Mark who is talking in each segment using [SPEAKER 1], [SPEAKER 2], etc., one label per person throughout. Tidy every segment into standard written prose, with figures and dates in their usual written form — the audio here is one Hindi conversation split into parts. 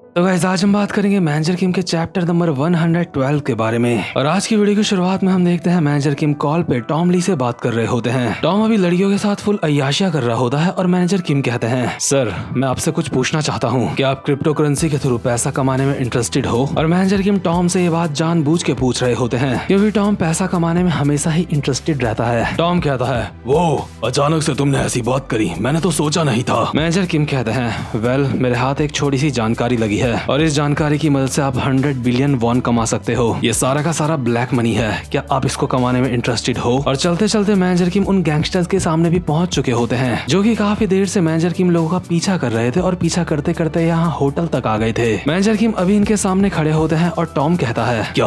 [SPEAKER 1] तो गाइस आज हम बात करेंगे मैनेजर किम के चैप्टर नंबर 112 के बारे में। और आज की वीडियो की शुरुआत में हम देखते हैं मैनेजर किम कॉल पे टॉम ली से बात कर रहे होते हैं। टॉम अभी लड़कियों के साथ फुल अय्याशियां कर रहा होता है और मैनेजर किम कहते हैं, सर मैं आपसे कुछ पूछना चाहता हूँ, क्या आप क्रिप्टो करेंसी के थ्रू पैसा कमाने में इंटरेस्टेड हो? और मैनेजर किम टॉम से ये बात जानबूझ के पूछ रहे होते हैं क्योंकि टॉम पैसा कमाने में हमेशा ही इंटरेस्टेड रहता है। टॉम कहता है, वो अचानक से तुमने ऐसी बात करी, मैंने तो सोचा नहीं था। मैनेजर किम कहते हैं, वेल मेरे हाथ एक छोटी सी जानकारी लगी है और इस जानकारी की मदद से आप 100 बिलियन वॉन कमा सकते हो। ये सारा का सारा ब्लैक मनी है, क्या आप इसको कमाने में इंटरेस्टेड हो? और चलते चलते मैनेजर किम उन गैंगस्टर्स के सामने भी पहुंच चुके होते हैं जो कि काफी देर से मैनेजर किम लोगों का पीछा कर रहे थे और पीछा करते करते यहाँ होटल तक आ गए थे। मैनेजर किम अभी इनके सामने खड़े होते हैं और टॉम कहता है, क्या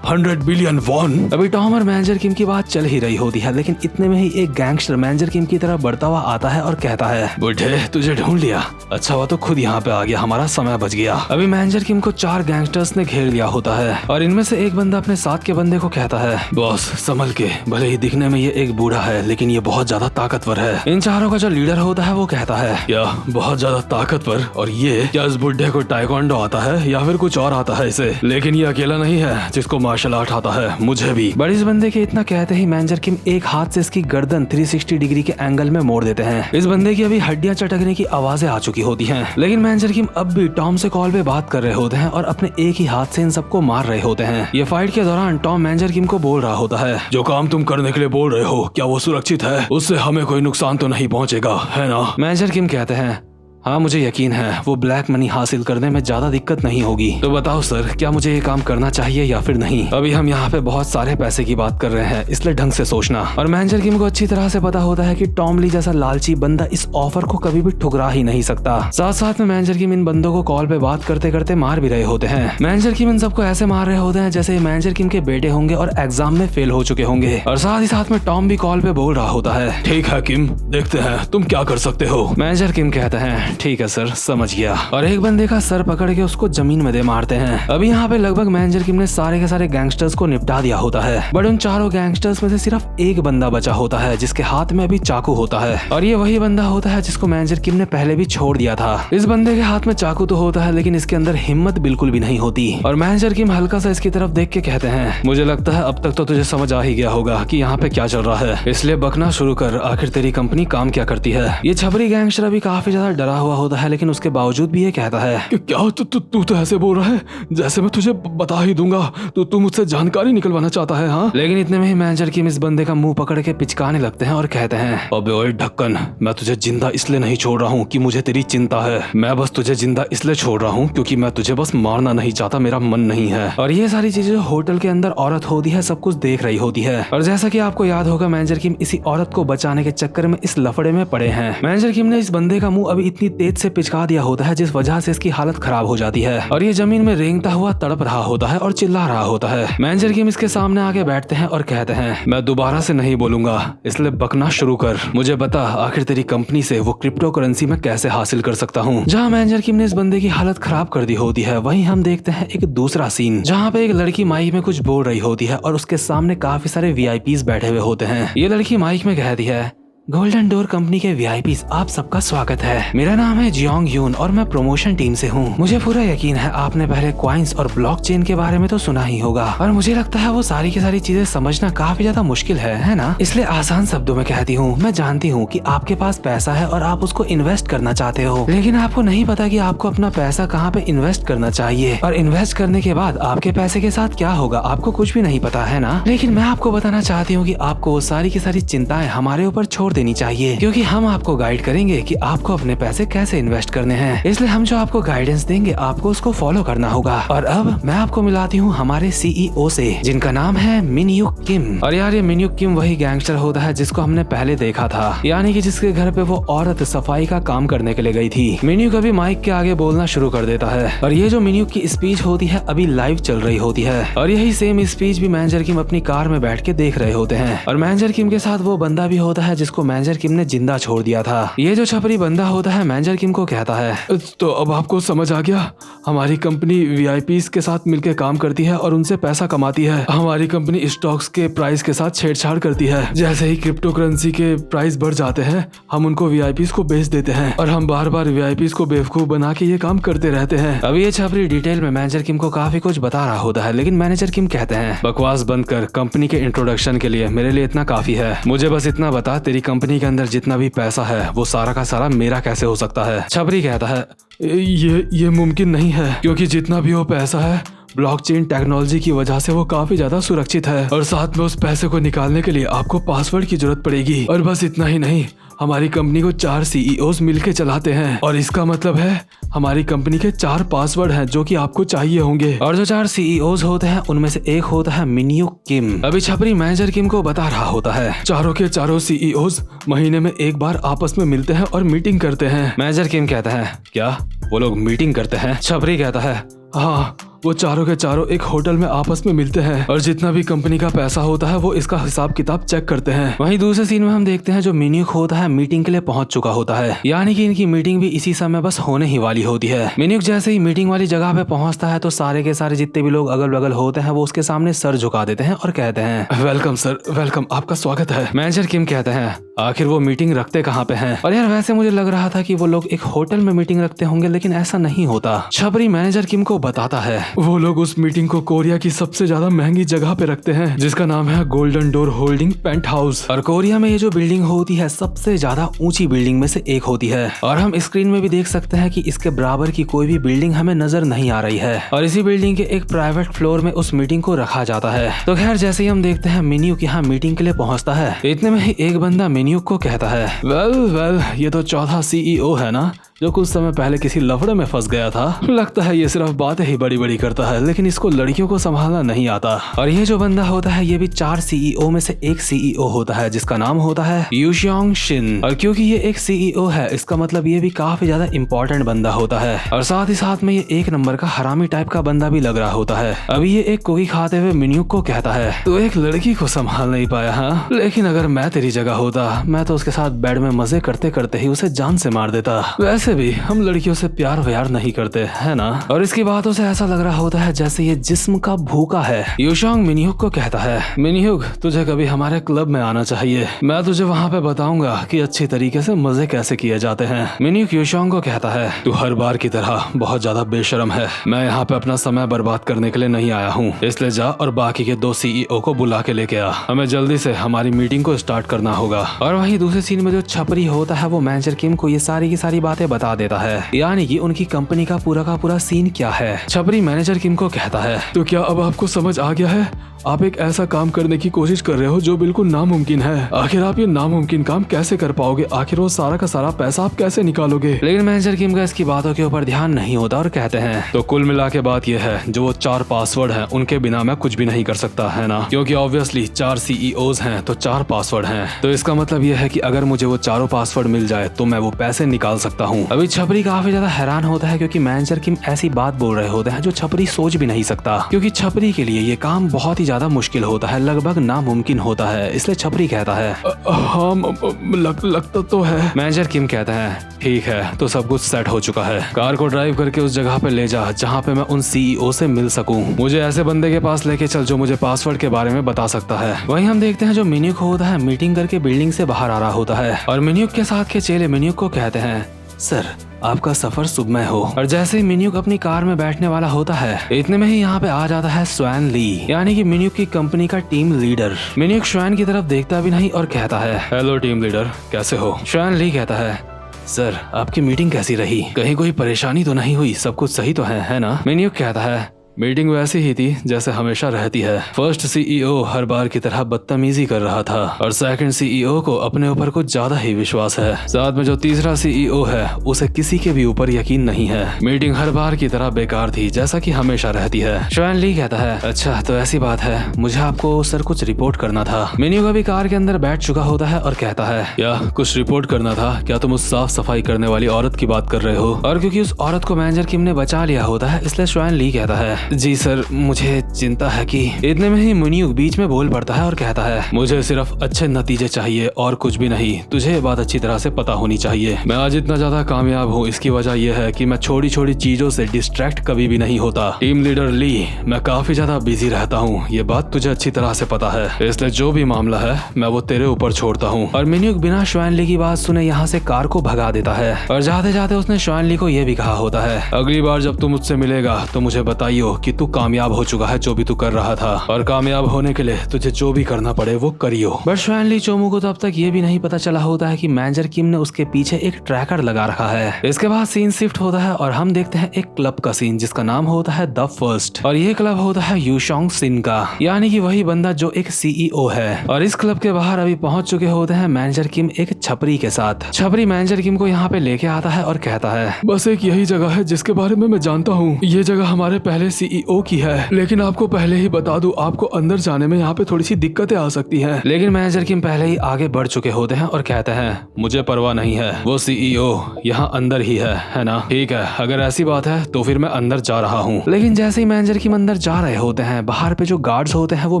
[SPEAKER 1] 100 बिलियन वॉन? अभी टॉम और मैनेजर किम की बात चल ही रही होती है, लेकिन इतने में ही एक गैंगस्टर मैनेजर किम की तरफ बढ़ता हुआ आता है और कहता है, बुढ़े तुझे ढूंढ लिया, अच्छा हुआ तो खुद यहाँ पे आ गया, हमारा समय बच गया। अभी मैनेजर किम को 4 गैंगस्टर्स ने घेर लिया होता है और इनमें से एक बंदा अपने साथ के बंदे को कहता है, बॉस संभल के, भले ही दिखने में ये एक बूढ़ा है लेकिन ये बहुत ज्यादा ताकतवर है। इन चारों का जो लीडर होता है वो कहता है, क्या बहुत ज्यादा ताकतवर? और ये क्या इस बुढ़े को टाइक्वांडो आता है या फिर कुछ और आता है इसे? लेकिन ये अकेला नहीं है जिसको मार्शल आर्ट आता है, मुझे भी। बड़ी इस बंदे के इतना कहते ही मैनेजर किम एक हाथ से इसकी गर्दन 360 डिग्री के एंगल में मोड़ देते हैं। इस बंदे की अभी हड्डियां चटकने की आवाजें आ चुकी होती हैं, लेकिन मैनेजर किम अब भी टॉम से कॉल पे बात कर रहे होते हैं और अपने एक ही हाथ से इन सबको मार रहे होते हैं। ये फाइट के दौरान टॉम मैनेजर किम को बोल रहा होता है, जो काम तुम करने के लिए बोल रहे हो क्या वो सुरक्षित है? उससे हमें कोई नुकसान तो नहीं पहुँचेगा, है ना? मैनेजर किम कहते हैं, हाँ मुझे यकीन है वो ब्लैक मनी हासिल करने में ज्यादा दिक्कत नहीं होगी। तो बताओ सर, क्या मुझे ये काम करना चाहिए या फिर नहीं? अभी हम यहाँ पे बहुत सारे पैसे की बात कर रहे हैं, इसलिए ढंग से सोचना। और मैनेजर किम को अच्छी तरह से पता होता है कि टॉम ली जैसा लालची बंदा इस ऑफर को कभी भी ठुकरा ही नहीं सकता। साथ साथ में मैनेजर किम इन बंदों को कॉल पे बात करते करते मार भी रहे होते हैं। मैनेजर किम इन सबको ऐसे मार रहे होते हैं जैसे मैनेजर किम के बेटे होंगे और एग्जाम में फेल हो चुके होंगे। और साथ ही साथ में टॉम भी कॉल पे बोल रहा होता है, ठीक है किम, देखते हैं तुम क्या कर सकते हो। मैनेजर किम कहते हैं, ठीक है सर, समझ गया। और एक बंदे का सर पकड़ के उसको जमीन में दे मारते हैं। अभी यहाँ पे लगभग मैनेजर किम ने सारे के सारे गैंगस्टर्स को निपटा दिया होता है, बट उन चारों गैंगस्टर्स में से सिर्फ एक बंदा बचा होता है जिसके हाथ में अभी चाकू होता है। और ये वही बंदा होता है जिसको मैनेजर किम ने पहले भी छोड़ दिया था। इस बंदे के हाथ में चाकू तो होता है लेकिन इसके अंदर हिम्मत बिल्कुल भी नहीं होती। और मैनेजर किम हल्का सा इसकी तरफ देख के कहते हैं, मुझे लगता है अब तक तो तुझे समझ आ ही गया होगा कि यहाँ पे क्या चल रहा है, इसलिए बकना शुरू कर, आखिर तेरी कंपनी काम क्या करती है। ये छपरी गैंगस्टर अभी काफी ज्यादा डरा हुआ होता है, लेकिन उसके बावजूद भी ये कहता है कि क्या तू तो ऐसे बोल रहा है जैसे मैं तुझे बता ही दूंगा, तू मुझसे जानकारी निकलवाना चाहता है? हाँ। लेकिन इतने में ही मैनेजर किम इस बंदे का मुंह पकड़ के पिचकाने लगते हैं और कहते हैं, अबे ओए ढक्कन, मैं तुझे जिंदा इसलिए नहीं छोड़ रहा हूँ कि मुझे तेरी चिंता है, मैं बस तुझे जिंदा इसलिए छोड़ रहा हूँ क्योंकि मैं तुझे बस मारना नहीं चाहता, मेरा मन नहीं है। और ये सारी चीजें होटल के अंदर औरत होती है सब कुछ देख रही होती है। और जैसा कि आपको याद होगा मैनेजर किम इसी औरत को बचाने के चक्कर में इस लफड़े में पड़े हैं। मैनेजर किम ने इस बंदे का मुंह अभी इतनी तेज से पिचका दिया होता है जिस वजह से इसकी हालत खराब हो जाती है और ये जमीन में रेंगता हुआ तड़प रहा होता है और चिल्ला रहा होता है। मैनेजर किम इसके सामने आके बैठते हैं और कहते हैं, मैं दोबारा से नहीं बोलूंगा, इसलिए बकना शुरू कर, मुझे बता आखिर तेरी कंपनी से वो क्रिप्टो करेंसी मैं कैसे हासिल कर सकता हूँ। जहाँ मैनेजर किम ने इस बंदे की हालत खराब कर दी होती है, वहीं हम देखते हैं एक दूसरा सीन जहाँ पे एक लड़की माइक में कुछ बोल रही होती है और उसके सामने काफी सारे वीआईपीज बैठे हुए होते हैं। ये लड़की माइक में कहती है, गोल्डन डोर कंपनी के वीआईपीज आप सबका स्वागत है, मेरा नाम है जियोंग यून और मैं प्रमोशन टीम से हूँ। मुझे पूरा यकीन है आपने पहले क्वाइंस और ब्लॉकचेन के बारे में तो सुना ही होगा और मुझे लगता है वो सारी की सारी चीजें समझना काफी ज्यादा मुश्किल है ना? इसलिए आसान शब्दों में कहती हूँ, मैं जानती हूँ कि आपके पास पैसा है और आप उसको इन्वेस्ट करना चाहते हो, लेकिन आपको नहीं पता कि आपको अपना पैसा कहाँ पे इन्वेस्ट करना चाहिए और इन्वेस्ट करने के बाद आपके पैसे के साथ क्या होगा आपको कुछ भी नहीं पता, है ना? लेकिन मैं आपको बताना चाहती हूँ कि आपको वो सारी की सारी चिंताएं हमारे ऊपर छोड़ देनी चाहिए, क्योंकि हम आपको गाइड करेंगे कि आपको अपने पैसे कैसे इन्वेस्ट करने हैं। इसलिए हम जो आपको गाइडेंस देंगे आपको उसको फॉलो करना होगा। और अब मैं आपको मिलाती हूँ हमारे सीईओ से, जिनका नाम है मिनयूक किम। और यार ये मिनयूक किम वही गैंगस्टर होता है जिसको हमने पहले देखा था, यानी कि जिसके घर पे वो औरत सफाई का काम करने के लिए गई थी। मिनयूक अभी माइक के आगे बोलना शुरू कर देता है और ये जो मिनयूक की स्पीच होती है अभी लाइव चल रही होती है और यही सेम स्पीच भी मैनेजर किम अपनी कार में बैठ के देख रहे होते हैं। और मैनेजर किम के साथ वो बंदा भी होता है जिसको मैनेजर किम ने जिंदा छोड़ दिया था। ये जो छपरी बंदा होता है मैनेजर किम को कहता है, तो अब आपको समझ आ गया, हमारी कंपनी वीआईपीज के साथ मिलकर काम करती है और उनसे पैसा कमाती है। हमारी कंपनी स्टॉक्स के प्राइस के साथ छेड़छाड़ करती है। जैसे ही क्रिप्टो करेंसी के प्राइस बढ़ जाते हैं हम उनको वीआईपीज को बेच देते हैं और हम बार बार वीआईपीज को बेवकूफ बना के ये काम करते रहते हैं। अभी ये छपरी डिटेल में मैनेजर किम को काफी कुछ बता रहा होता है, लेकिन मैनेजर किम कहते हैं, बकवास बंद कर, कंपनी के इंट्रोडक्शन के लिए मेरे लिए इतना काफी है। मुझे बस इतना बता, तेरी कंपनी के अंदर जितना भी पैसा है वो सारा का सारा मेरा कैसे हो सकता है। छपरी कहता है, ये मुमकिन नहीं है, क्योंकि जितना भी वो पैसा है ब्लॉकचेन टेक्नोलॉजी की वजह से वो काफी ज्यादा सुरक्षित है और साथ में उस पैसे को निकालने के लिए आपको पासवर्ड की जरूरत पड़ेगी। और बस इतना ही नहीं, हमारी कंपनी को 4 सीईओज मिलके चलाते हैं और इसका मतलब है हमारी कंपनी के 4 पासवर्ड हैं जो कि आपको चाहिए होंगे। और जो 4 सीईओज होते हैं उनमें से एक होता है मिन्यूक किम। अभी छपरी मैनेजर किम को बता रहा होता है, चारों के चारों सीईओज महीने में एक बार आपस में मिलते हैं और मीटिंग करते हैं। मैनेजर किम कहता है, क्या वो लोग मीटिंग करते हैं? छपरी कहता है, हाँ, वो चारों के चारों एक होटल में आपस में मिलते हैं और जितना भी कंपनी का पैसा होता है वो इसका हिसाब किताब चेक करते हैं। वहीं दूसरे सीन में हम देखते हैं जो मिन्यूक होता है मीटिंग के लिए पहुंच चुका होता है, यानी कि इनकी मीटिंग भी इसी समय बस होने ही वाली होती है। मिन्यूक जैसे ही मीटिंग वाली जगह पे पहुंचता है तो सारे के सारे जितने भी लोग अगल बगल होते हैं वो उसके सामने सर झुका देते हैं और कहते हैं, वेलकम सर, वेलकम, आपका स्वागत है। मैनेजर किम कहते हैं, आखिर वो मीटिंग रखते कहाँ पे हैं? और यार वैसे मुझे लग रहा था कि वो लोग एक होटल में मीटिंग रखते होंगे, लेकिन ऐसा नहीं होता। छपरी मैनेजर किम को बताता है, वो लोग उस मीटिंग को कोरिया की सबसे ज्यादा महंगी जगह पे रखते हैं जिसका नाम है golden door holding paint house. और कोरिया में ये जो बिल्डिंग होती है सबसे ज्यादा ऊंची बिल्डिंग में से एक होती है और हम स्क्रीन में भी देख सकते हैं कि इसके बराबर की कोई भी बिल्डिंग हमें नजर नहीं आ रही है। और इसी बिल्डिंग के एक प्राइवेट फ्लोर में उस मीटिंग को रखा जाता है। तो खैर जैसे ही हम देखते हैं मिन्यूक यहाँ मीटिंग के लिए पहुंचता है, इतने में ही एक बंदा मिन्यूक को कहता है, वेल ये तो चौथा सीईओ है ना जो कुछ समय पहले किसी लफड़े में फंस गया था। लगता है ये सिर्फ बातें ही बड़ी बड़ी करता है लेकिन इसको लड़कियों को संभालना नहीं आता। और ये जो बंदा होता है ये भी 4 सीईओ में से एक सीईओ होता है जिसका नाम होता है यूशियोंग शिन। और क्योंकि ये एक सीईओ है इसका मतलब ये भी काफी ज्यादा इंपॉर्टेंट बंदा होता है और साथ ही साथ में ये एक नंबर का हरामी टाइप का बंदा भी लग रहा होता है। अभी ये एक कुकी खाते हुए मिन्यूक को कहता है, तू एक लड़की को संभाल नहीं पाया, हाँ? लेकिन अगर मैं तेरी जगह होता मैं तो उसके साथ बेड में मजे करते करते ही उसे जान से मार देता। वैसे भी हम लड़कियों से प्यार व्यार नहीं करते है ना? और इसकी बातों से ऐसा लग रहा होता है जैसे ये जिस्म का भूखा है। यूशियोंग मिन्यूक को कहता है, मिन्यूक तुझे कभी हमारे क्लब में आना चाहिए, मैं तुझे वहाँ पे बताऊंगा कि अच्छी तरीके से मजे कैसे किए जाते हैं। मिन्यूक यूशियोंग को कहता है, तू हर बार की तरह बहुत ज्यादा बेशरम है, मैं यहाँ पे अपना समय बर्बाद करने के लिए नहीं आया हूँ, इसलिए जा और बाकी के 2 सीईओ को बुला के लेके आ, हमें जल्दी से हमारी मीटिंग को स्टार्ट करना होगा। और वहीं दूसरे सीन में जो छपरी होता है वो मैनेजर किम को ये सारी की सारी बातें बता देता है, यानी कि उनकी कंपनी का पूरा सीन क्या है। छपरी मैनेजर किम को कहता है, तो क्या अब आपको समझ आ गया है? आप एक ऐसा काम करने की कोशिश कर रहे हो जो बिल्कुल नामुमकिन है। आखिर आप ये नामुमकिन काम कैसे कर पाओगे? आखिर वो सारा का सारा पैसा आप कैसे निकालोगे? लेकिन मैनेजर किम का इसकी बातों के ऊपर ध्यान नहीं होता और कहते हैं, तो कुल मिला के बात यह है, जो वो 4 पासवर्ड हैं उनके बिना मैं कुछ भी नहीं कर सकता, है ना? क्योंकि ऑब्वियसली 4 सीईओज हैं तो 4 पासवर्ड हैं, तो इसका मतलब यह है कि अगर मुझे वो चारों पासवर्ड मिल जाए तो मैं वो पैसे निकाल सकता हूँ। अभी छपरी काफी ज्यादा हैरान होता है क्योंकि मैनेजर किम ऐसी बात बोल रहे होते हैं जो छपरी सोच भी नहीं सकता, क्योंकि छपरी के लिए ये काम बहुत ही ज्यादा मुश्किल होता है, लगभग नामुमकिन होता है। इसलिए छपरी कहता है, हाँ लगता तो है। मैनेजर किम कहता है, ठीक है तो सब कुछ सेट हो चुका है, कार को ड्राइव करके उस जगह पे ले जा जहाँ पे मैं उन सीईओ से मिल सकूं, मुझे ऐसे बंदे के पास लेके चल जो मुझे पासवर्ड के बारे में बता सकता है। वहीं हम देखते हैं जो मिन्यूक होता है मीटिंग करके बिल्डिंग से बाहर आ रहा होता है और मिन्यूक के साथ के चेले मिन्यूक को कहते हैं, सर आपका सफर सुखमय हो। और जैसे ही मिन्यूक अपनी कार में बैठने वाला होता है इतने में ही यहाँ पे आ जाता है स्वैन ली, यानी कि मिन्यूक की कंपनी का टीम लीडर। मिन्यूक स्वैन की तरफ देखता भी नहीं और कहता है, हेलो टीम लीडर, कैसे हो? स्वैन ली कहता है, सर आपकी मीटिंग कैसी रही? कहीं कोई परेशानी तो नहीं हुई? सब कुछ सही तो है ना? मिन्यूक कहता है, मीटिंग वैसी ही थी जैसे हमेशा रहती है। फर्स्ट सीईओ हर बार की तरह बदतमीजी कर रहा था और सेकंड सीईओ को अपने ऊपर कुछ ज्यादा ही विश्वास है। साथ में जो तीसरा सीईओ है उसे किसी के भी ऊपर यकीन नहीं है। मीटिंग हर बार की तरह बेकार थी जैसा कि हमेशा रहती है। शॉन ली कहता है, अच्छा तो ऐसी बात है, मुझे आपको सर कुछ रिपोर्ट करना था। मिन्यूक अभी कार के अंदर बैठ चुका होता है और कहता है, या कुछ रिपोर्ट करना था? क्या तुम उस साफ सफाई करने वाली औरत की बात कर रहे हो? और क्योंकि उस औरत को मैनेजर किम ने बचा लिया होता है इसलिए शॉन ली कहता है, जी सर, मुझे चिंता है कि। इतने में ही मुनियुक बीच में बोल पड़ता है और कहता है, मुझे सिर्फ अच्छे नतीजे चाहिए और कुछ भी नहीं। तुझे ये बात अच्छी तरह से पता होनी चाहिए। मैं आज इतना ज्यादा कामयाब हूँ, इसकी वजह यह है कि मैं छोटी छोटी चीजों से डिस्ट्रैक्ट कभी भी नहीं होता। टीम लीडर ली, मैं काफी ज्यादा बिजी रहता हूँ, ये बात तुझे अच्छी तरह से पता है, इसलिए जो भी मामला है मैं वो तेरे ऊपर छोड़ता हूँ। और मुनियुक बिना श्वानली की बात सुने यहाँ से कार को भगा देता है और जाते जाते उसने श्वानली को यह भी कहा होता है, अगली बार जब तू मुझसे मिलेगा तो मुझे बताइयो कि तू कामयाब हो चुका है जो भी तू कर रहा था, और कामयाब होने के लिए तुझे जो भी करना पड़े वो करियो। बट श्वानली चोमू को तब तक ये भी नहीं पता चला होता है कि मैनेजर किम ने उसके पीछे एक ट्रैकर लगा रखा है। इसके बाद सीन शिफ्ट होता है और हम देखते हैं एक क्लब का सीन जिसका नाम होता है द फर्स्ट, और ये क्लब होता है यूशोंग सिन का, यानी कि वही बंदा जो एक सीईओ है। और इस क्लब के बाहर अभी पहुंच चुके होते हैं मैनेजर किम एक छपरी के साथ। छपरी मैनेजर किम को यहाँ पे लेके आता है और कहता है, बस एक यही जगह है जिसके बारे में मैं जानता हूँ, ये जगह हमारे पहले सीईओ की है, लेकिन आपको पहले ही बता दूं आपको अंदर जाने में यहाँ पे थोड़ी सी दिक्कतें आ सकती हैं। लेकिन मैनेजर किम पहले ही आगे बढ़ चुके होते हैं और कहते हैं, मुझे परवाह नहीं है, वो सीईओ यहाँ अंदर ही है ना? ठीक है, अगर ऐसी बात है तो फिर मैं अंदर जा रहा हूँ। लेकिन जैसे ही मैनेजर किम अंदर जा रहे होते हैं, बाहर पे जो गार्ड्स होते हैं वो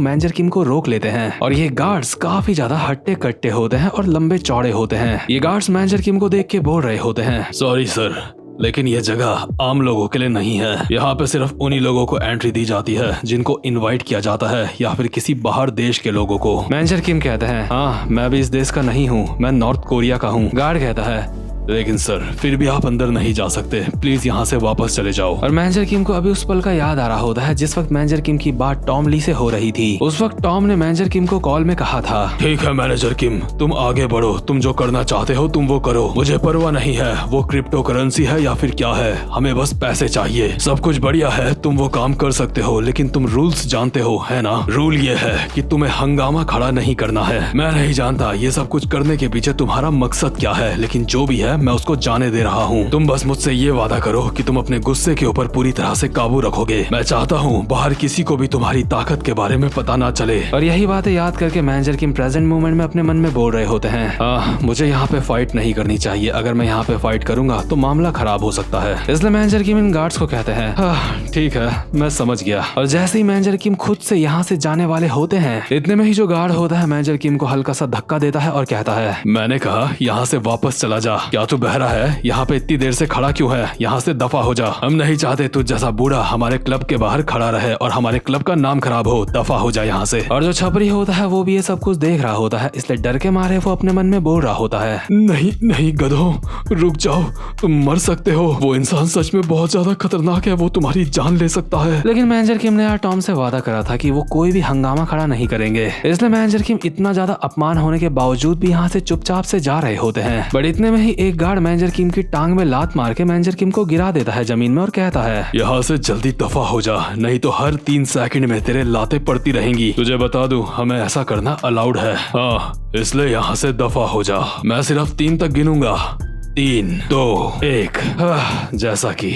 [SPEAKER 1] मैनेजर किम को रोक लेते हैं, और ये गार्ड्स काफी ज्यादा हट्टे कट्टे होते हैं और लंबे चौड़े होते हैं। ये गार्ड्स मैनेजर किम को देख के बोल रहे होते हैं, सॉरी सर, लेकिन ये जगह आम लोगों के लिए नहीं है, यहाँ पे सिर्फ उन्हीं लोगों को एंट्री दी जाती है जिनको इनवाइट किया जाता है, या फिर किसी बाहर देश के लोगों को। मैनेजर किम कहते हैं, हाँ मैं भी इस देश का नहीं हूँ, मैं नॉर्थ कोरिया का हूँ। गार्ड कहता है, लेकिन सर फिर भी आप अंदर नहीं जा सकते, प्लीज यहाँ से वापस चले जाओ। और मैनेजर किम को अभी उस पल का याद आ रहा होता है जिस वक्त मैनेजर किम की बात टॉम ली से हो रही थी। उस वक्त टॉम ने मैनेजर किम को कॉल में कहा था, ठीक है मैनेजर किम, तुम आगे बढ़ो, तुम जो करना चाहते हो तुम वो करो, मुझे परवाह नहीं है वो क्रिप्टो करेंसी है या फिर क्या है, हमें बस पैसे चाहिए, सब कुछ बढ़िया है, तुम वो काम कर सकते हो, लेकिन तुम रूल्स जानते हो है ना? रूल ये है कि तुम्हें हंगामा खड़ा नहीं करना है। मैं नहीं जानता ये सब कुछ करने के पीछे तुम्हारा मकसद क्या है, लेकिन जो भी है मैं उसको जाने दे रहा हूँ। तुम बस मुझसे ये वादा करो कि तुम अपने गुस्से के ऊपर पूरी तरह से काबू रखोगे। मैं चाहता हूँ बाहर किसी को भी तुम्हारी ताकत के बारे में पता ना चले। और यही बातें याद करके मैनेजर किम प्रेजेंट मोमेंट में अपने मन में बोल रहे होते हैं, मुझे यहाँ पे फाइट नहीं करनी चाहिए, अगर मैं यहाँ पे फाइट करूंगा तो मामला खराब हो सकता है। इसलिए मैनेजर किम इन गार्ड्स को कहते हैं, ठीक है मैं समझ गया। और जैसे ही मैनेजर किम खुद से यहाँ से जाने वाले होते हैं, इतने में ही जो गार्ड होता है मैनेजर किम को हल्का सा धक्का देता है और कहता है, मैंने कहा यहाँ से वापस चला जा, क्या तू बहरा है? यहाँ पे इतनी देर से खड़ा क्यों है? यहाँ से दफा हो जा, हम नहीं चाहते तू जैसा बूढ़ा हमारे क्लब के बाहर खड़ा रहे और हमारे क्लब का नाम खराब हो, दफा हो जा यहाँ से। और जो छपरी होता है वो भी ये सब कुछ देख रहा होता है, इसलिए डर के मारे वो अपने मन में बोल रहा होता है, नहीं नहीं गधों, रुक जाओ, तुम मर सकते हो, वो इंसान सच में बहुत ज्यादा खतरनाक है, वो तुम्हारी जान ले सकता है। लेकिन मैनेजर किम ने यार टॉम से वादा करा था कि वो कोई भी हंगामा खड़ा नहीं करेंगे, इसलिए मैनेजर किम इतना ज्यादा अपमान होने के बावजूद भी यहाँ से चुपचाप से जा रहे होते हैं। बट इतने में ही एक गार्ड मैनेजर किम की टांग में लात मार के मैनेजर किम को गिरा देता है जमीन में और कहता है, यहाँ से जल्दी दफा हो जा, नहीं तो हर 3 सेकंड में तेरे लातें पड़ती रहेंगी। तुझे बता दूं हमें ऐसा करना अलाउड है, हाँ इसलिए यहाँ से दफा हो जा। मैं सिर्फ 3 तक गिनूंगा, 3 2 1। जैसा कि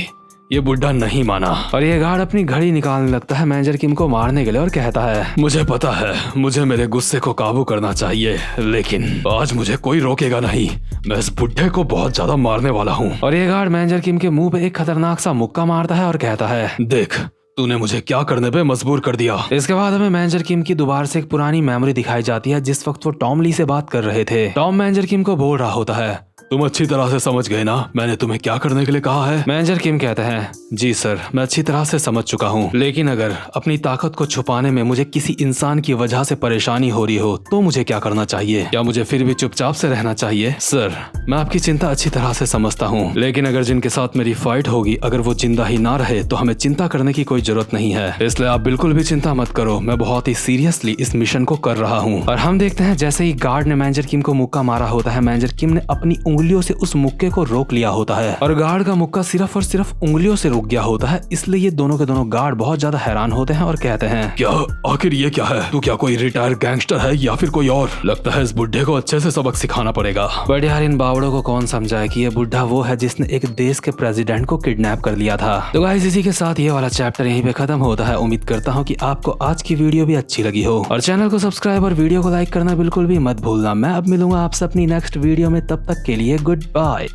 [SPEAKER 1] ये बुढ़ा नहीं माना और ये गार्ड अपनी घड़ी निकालने लगता है मैनेजर किम को मारने के लिए और कहता है, मुझे पता है मुझे मेरे गुस्से को काबू करना चाहिए, लेकिन आज मुझे कोई रोकेगा नहीं, मैं इस बुढ़े को बहुत ज्यादा मारने वाला हूँ। और ये गार्ड मैनेजर किम के मुंह पे एक खतरनाक सा मुक्का मारता है और कहता है, देख तूने मुझे क्या करने पे मजबूर कर दिया। इसके बाद हमें मैनेजर किम की दोबारा से एक पुरानी मेमोरी दिखाई जाती है जिस वक्त वो टॉम ली से बात कर रहे थे। टॉम मैनेजर किम को बोल रहा होता है, तुम अच्छी तरह से समझ गए ना मैंने तुम्हें क्या करने के लिए कहा है? मैनेजर किम कहते हैं, जी सर मैं अच्छी तरह से समझ चुका हूँ, लेकिन अगर अपनी ताकत को छुपाने में मुझे किसी इंसान की वजह से परेशानी हो रही हो तो मुझे क्या करना चाहिए? क्या मुझे फिर भी चुपचाप से रहना चाहिए? सर मैं आपकी चिंता अच्छी तरह से समझता हूँ, लेकिन अगर जिनके साथ मेरी फाइट होगी अगर वो जिंदा ही ना रहे तो हमें चिंता करने की कोई जरूरत नहीं है, इसलिए आप बिल्कुल भी चिंता मत करो, मैं बहुत ही सीरियसली इस मिशन को कर रहा हूँ। और हम देखते हैं जैसे ही गार्ड ने मैनेजर किम को मुक्का मारा होता है, मैनेजर किम ने अपनी उंगलियों से उस मुक्के को रोक लिया होता है और गार्ड का मुक्का सिर्फ और सिर्फ उंगलियों से रुक गया होता है। इसलिए ये दोनों के दोनों गार्ड बहुत ज्यादा हैरान होते हैं और कहते हैं, क्या आखिर ये क्या है? तू क्या कोई रिटायर्ड गैंगस्टर है या फिर कोई और? लगता है इस बुढ़े को अच्छे से सबक सिखाना पड़ेगा। बट यार इन बावड़ों को कौन समझाए कि ये बुढ़ा वो है जिसने एक देश के प्रेसिडेंट को किडनैप कर लिया था। तो गाइस इसी के साथ ये वाला चैप्टर यहीं पे खत्म होता है। उम्मीद करता हूँ कि आपको आज की वीडियो भी अच्छी लगी हो और चैनल को सब्सक्राइब और वीडियो को लाइक करना बिल्कुल भी मत भूलना। मैं अब मिलूंगा आपसे अपनी नेक्स्ट वीडियो में, तब तक के लिए गुड बाय।